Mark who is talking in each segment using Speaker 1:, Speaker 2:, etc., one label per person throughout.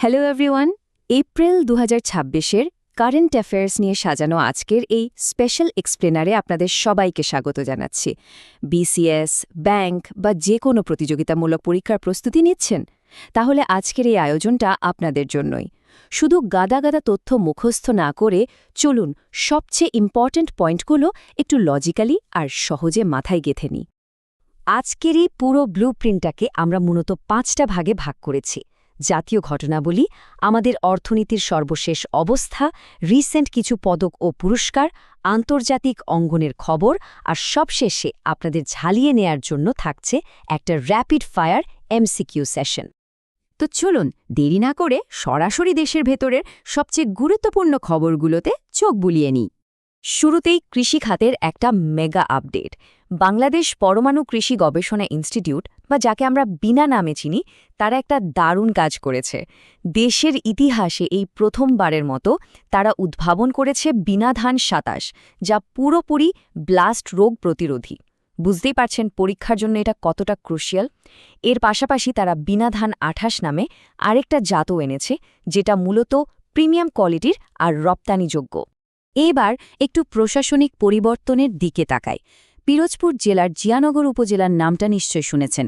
Speaker 1: Hello everyone. April ২০২৬-এর current affairs নিয়ে সাজানো আজকের এই স্পেশাল এক্সপ্লেনারে আপনাদের সবাইকে স্বাগত জানাচ্ছি। বিসিএস, ব্যাংক বা যে কোনো প্রতিযোগিতামূলক পরীক্ষার প্রস্তুতি নিচ্ছেন? তাহলে আজকের এই আয়োজনটা আপনাদের জন্যই। শুধু গাদা গাদা তথ্য মুখস্থ না করে চলুন সবচেয়ে ইম্পর্ট্যান্ট পয়েন্টগুলো একটু লজিক্যালি আর সহজে মাথায় গেঁথে নিই। আজকের এই পুরো ব্লুপ্রিন্টটাকে আমরা মূলত ৫টা ভাগে ভাগ করেছি। জাতীয় ঘটনাবলী, আমাদের অর্থনীতির সর্বশেষ অবস্থা, রিসেন্ট কিছু পদক ও পুরস্কার, আন্তর্জাতিক অঙ্গনের খবর আর সবশেষে আপনাদের ঝালিয়ে নেয়ার জন্য থাকছে একটা র্যাপিড ফায়ার এমসিকিউ সেশন। তো চলুন দেরি না করে সরাসরি দেশের ভেতরের সবচেয়ে গুরুত্বপূর্ণ খবরগুলোতে চোখ বুলিয়ে নিই। শুরুতেই কৃষি খাতের একটা মেগা আপডেট। বাংলাদেশ পরমাণু কৃষি গবেষণা ইনস্টিটিউট বা যাকে আমরা বিনা নামে চিনি, তারা একটা দারুণ কাজ করেছে। দেশের ইতিহাসে এই প্রথমবারের মতো তারা উদ্ভাবন করেছে বিনা ধান ২৭, যা পুরোপুরি ব্লাস্ট রোগ প্রতিরোধী। বুঝতেই পারছেন পরীক্ষার জন্য এটা কতটা ক্রুশিয়াল। এর পাশাপাশি তারা বিনা ধান ২৮ নামে আরেকটা জাতও এনেছে, যেটা মূলত প্রিমিয়াম কোয়ালিটির আর রপ্তানিযোগ্য। এবার একটু প্রশাসনিক পরিবর্তনের দিকে তাকায়। পিরোজপুর জেলার জিয়ানগর উপজেলার নামটা নিশ্চয় শুনেছেন।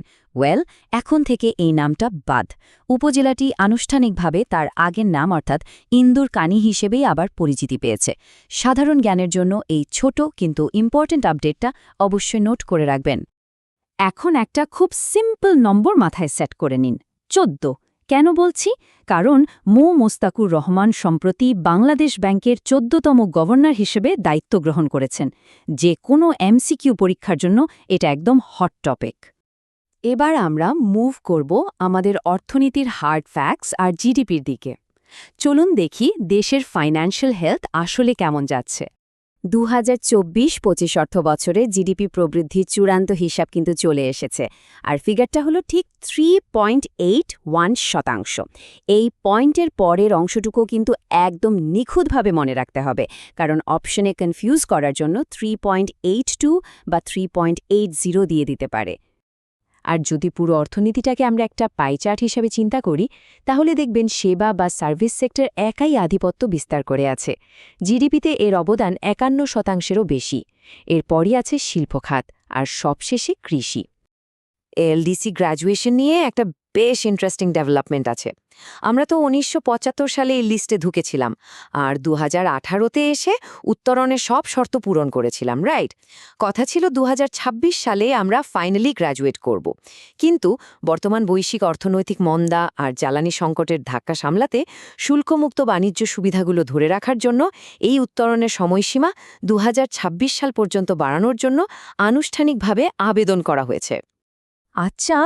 Speaker 1: এখন থেকে এই নামটা বাদ। উপজেলাটি আনুষ্ঠানিকভাবে তার আগের নাম অর্থাৎ ইন্দুর কানি হিসেবেই আবার পরিচিতি পেয়েছে। সাধারণ জ্ঞানের জন্য এই ছোট কিন্তু ইম্পর্ট্যান্ট আপডেটটা অবশ্যই নোট করে রাখবেন। এখন একটা খুব সিম্পল নম্বর মাথায় সেট করে নিন, ১৪। কেন বলছি? কারণ মোস্তাকুর রহমান সম্প্রতি বাংলাদেশ ব্যাংকের ১৪তম গভর্নর হিসেবে দায়িত্ব গ্রহণ করেছেন। যে কোনো এমসিকিউ পরীক্ষার জন্য এটা একদম হট টপিক। এবার আমরা মুভ করব আমাদের অর্থনীতির হার্ড ফ্যাক্টস আর জিডিপির দিকে। চলুন দেখি দেশের ফাইন্যান্সিয়াল হেলথ আসলে কেমন যাচ্ছে। ২০২৪-২৫ অর্থ বছরে জিডিপি প্রবৃদ্ধির চূড়ান্ত হিসাব কিন্তু চলে এসেছে, আর ফিগারটা হলো ঠিক 3.81%। এই পয়েন্টের পরের অংশটুকু কিন্তু একদম নিখুঁতভাবে মনে রাখতে হবে, কারণ অপশনে কনফিউজ করার জন্য 3.82 বা 3.80 দিয়ে দিতে পারে। আর যদি পুরো অর্থনীতিটাকে আমরা একটা পাইচার্ট হিসেবে চিন্তা করি, তাহলে দেখবেন সেবা বা সার্ভিস সেক্টর একাই আধিপত্য বিস্তার করে আছে। জিডিপিতে এর অবদান ৫১%-এরও বেশি। এরপরই আছে শিল্প খাত, আর সবশেষে কৃষি। এলডিসি গ্র্যাজুয়েশন নিয়ে একটা বেশ ইন্টারেস্টিং ডেভেলপমেন্ট আছে। আমরা তো ১৯৭৫ সালে এই লিস্টে ঢুকেছিলাম, আর ২০১৮-তে এসে উত্তরণের সব শর্ত পূরণ করেছিলাম, রাইট? কথা ছিল ২০২৬ সালে আমরা ফাইনালি গ্র্যাজুয়েট করব। কিন্তু বর্তমান বৈশ্বিক অর্থনৈতিক মন্দা আর জ্বালানি সংকটের ধাক্কা সামলাতে শুল্কমুক্ত বাণিজ্য সুবিধাগুলো ধরে রাখার জন্য এই উত্তরণের সময়সীমা ২০২৬ সাল পর্যন্ত বাড়ানোর জন্য আনুষ্ঠানিকভাবে আবেদন করা হয়েছে। আচ্ছা,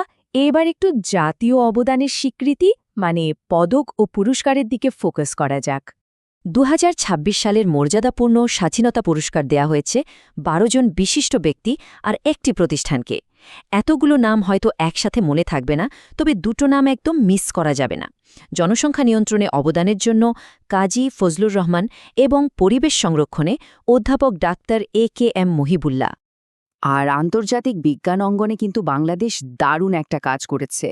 Speaker 1: এবার একটু জাতীয় অবদানের স্বীকৃতি মানে পদক ও পুরস্কারের দিকে ফোকাস করা যাক। ২০২৬ সালের মর্যাদাপূর্ণ স্বাধীনতা পুরস্কার দেয়া হয়েছে ১২ জন বিশিষ্ট ব্যক্তি আর একটি প্রতিষ্ঠানকে। এতগুলো নাম হয়তো একসাথে মনে থাকবে না, তবে দুটো নাম একদম মিস করা যাবে না। জনসংখ্যা নিয়ন্ত্রণে অবদানের জন্য কাজী ফজলুর রহমান এবং পরিবেশ সংরক্ষণে অধ্যাপক ডাক্তার AKM মহিবুল্লাহ। আর আন্তর্জাতিক বিজ্ঞান অঙ্গনে কিন্তু বাংলাদেশ দারুণ একটা কাজ করেছে।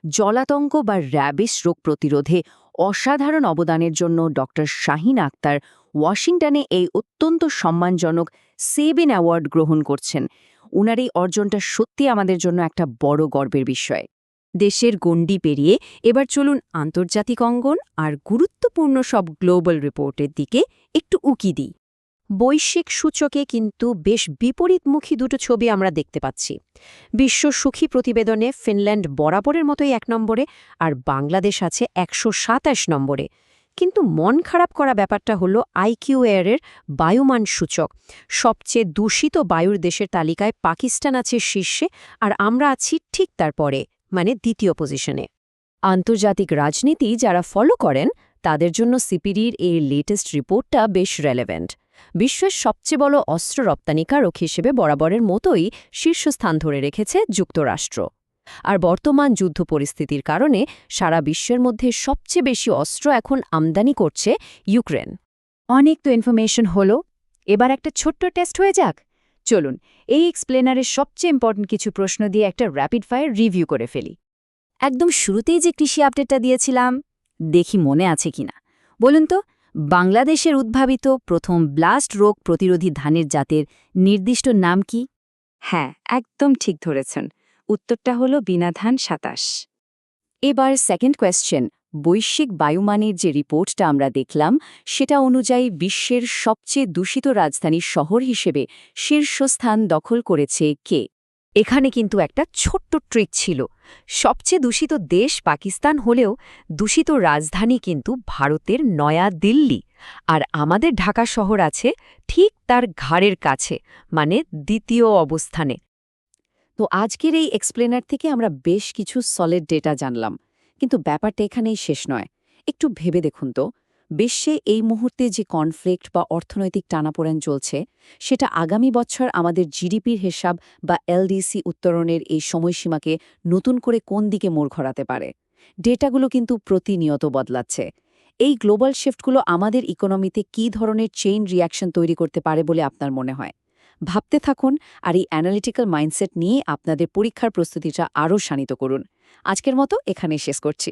Speaker 1: জলাতঙ্ক বা র্যাবিস রোগ প্রতিরোধে অসাধারণ অবদানের জন্য ডক্টর শাহিন আক্তার ওয়াশিংটনে এই অত্যন্ত সম্মানজনক সেবিন অ্যাওয়ার্ড গ্রহণ করছেন। উনার এই অর্জনটা সত্যি আমাদের জন্য একটা বড় গর্বের বিষয়। দেশের গণ্ডি পেরিয়ে এবার চলুন আন্তর্জাতিক অঙ্গন আর গুরুত্বপূর্ণ সব গ্লোবাল রিপোর্টের দিকে একটু উকি দিই। বৈশ্বিক সূচকে কিন্তু বেশ বিপরীতমুখী দুটো ছবি আমরা দেখতে পাচ্ছি। বিশ্ব সুখী প্রতিবেদনে ফিনল্যান্ড বরাবরের মতোই ১ নম্বরে, আর বাংলাদেশ আছে ১২৭ নম্বরে। কিন্তু মন খারাপ করা ব্যাপারটা হলো IQAir-এর বায়ুমান সূচক। সবচেয়ে দূষিত বায়ুর দেশের তালিকায় পাকিস্তান আছে শীর্ষে, আর আমরা আছি ঠিক তারপরে, মানে দ্বিতীয় পজিশনে। আন্তর্জাতিক রাজনীতি যারা ফলো করেন তাদের জন্য সিপিডির এই লেটেস্ট রিপোর্টটা বেশ রেলেভেন্ট। বিশ্বের সবচেয়ে বড় অস্ত্র রপ্তানিকারক হিসেবে বরাবরের মতোই শীর্ষস্থান ধরে রেখেছে যুক্তরাষ্ট্র। আর বর্তমান যুদ্ধ পরিস্থিতির কারণে সারা বিশ্বের মধ্যে সবচেয়ে বেশি অস্ত্র এখন আমদানি করছে ইউক্রেন। অনেক তো ইনফরমেশন হলো, এবার একটা ছোট্ট টেস্ট হয়ে যাক। চলুন এই এক্সপ্লেনারের সবচেয়ে ইম্পর্টেন্ট কিছু প্রশ্ন দিয়ে একটা র্যাপিড ফায়ার রিভিউ করে ফেলি। একদম শুরুতেই যে কৃষি আপডেটটা দিয়েছিলাম, দেখি মনে আছে কিনা। বলুন তো, বাংলাদেশের উদ্ভাবিত প্রথম ব্লাস্ট রোগ প্রতিরোধী ধানের জাতের নির্দিষ্ট নাম কি?
Speaker 2: হ্যাঁ, একদম ঠিক ধরেছেন। উত্তরটা হলো বীণাধান ২৭।
Speaker 1: এবার সেকেন্ড কোয়েশ্চেন। বৈশ্বিক বায়ুমানের যে রিপোর্টটা আমরা দেখলাম, সেটা অনুযায়ী বিশ্বের সবচেয়ে দূষিত রাজধানীর শহর হিসেবে শীর্ষস্থান দখল করেছে কে? এখানে কিন্তু একটা ছোট্ট ট্রিক ছিল। সবচেয়ে দূষিত দেশ পাকিস্তান হলেও দূষিত রাজধানী কিন্তু ভারতের নয়া দিল্লি। আর আমাদের ঢাকা শহর আছে ঠিক তার ঘাড়ের কাছে, মানে দ্বিতীয় অবস্থানে। তো আজকের এই এক্সপ্লেনার থেকে আমরা বেশ কিছু সলিড ডেটা জানলাম, কিন্তু ব্যাপারটা এখানেই শেষ নয়। একটু ভেবে দেখুন তো, বিশ্বে এই মুহূর্তে যে কনফ্লিক্ট বা অর্থনৈতিক টানাপোড়েন চলছে, সেটা আগামী বছর আমাদের জিডিপির হিসাব বা এলডিসি উত্তরণের এই সময়সীমাকে নতুন করে কোন দিকে মোড় ঘোরাতে পারে। ডেটাগুলো কিন্তু প্রতিনিয়ত বদলাচ্ছে। এই গ্লোবাল শিফটগুলো আমাদের ইকোনমিতে কী ধরনের চেইন রিয়াকশন তৈরি করতে পারে বলে আপনার মনে হয়? ভাবতে থাকুন, আর এই অ্যানালিটিক্যাল মাইন্ডসেট নিয়ে আপনাদের পরীক্ষার প্রস্তুতিটা আরও শানিত করুন। আজকের মতো এখানেই শেষ করছি।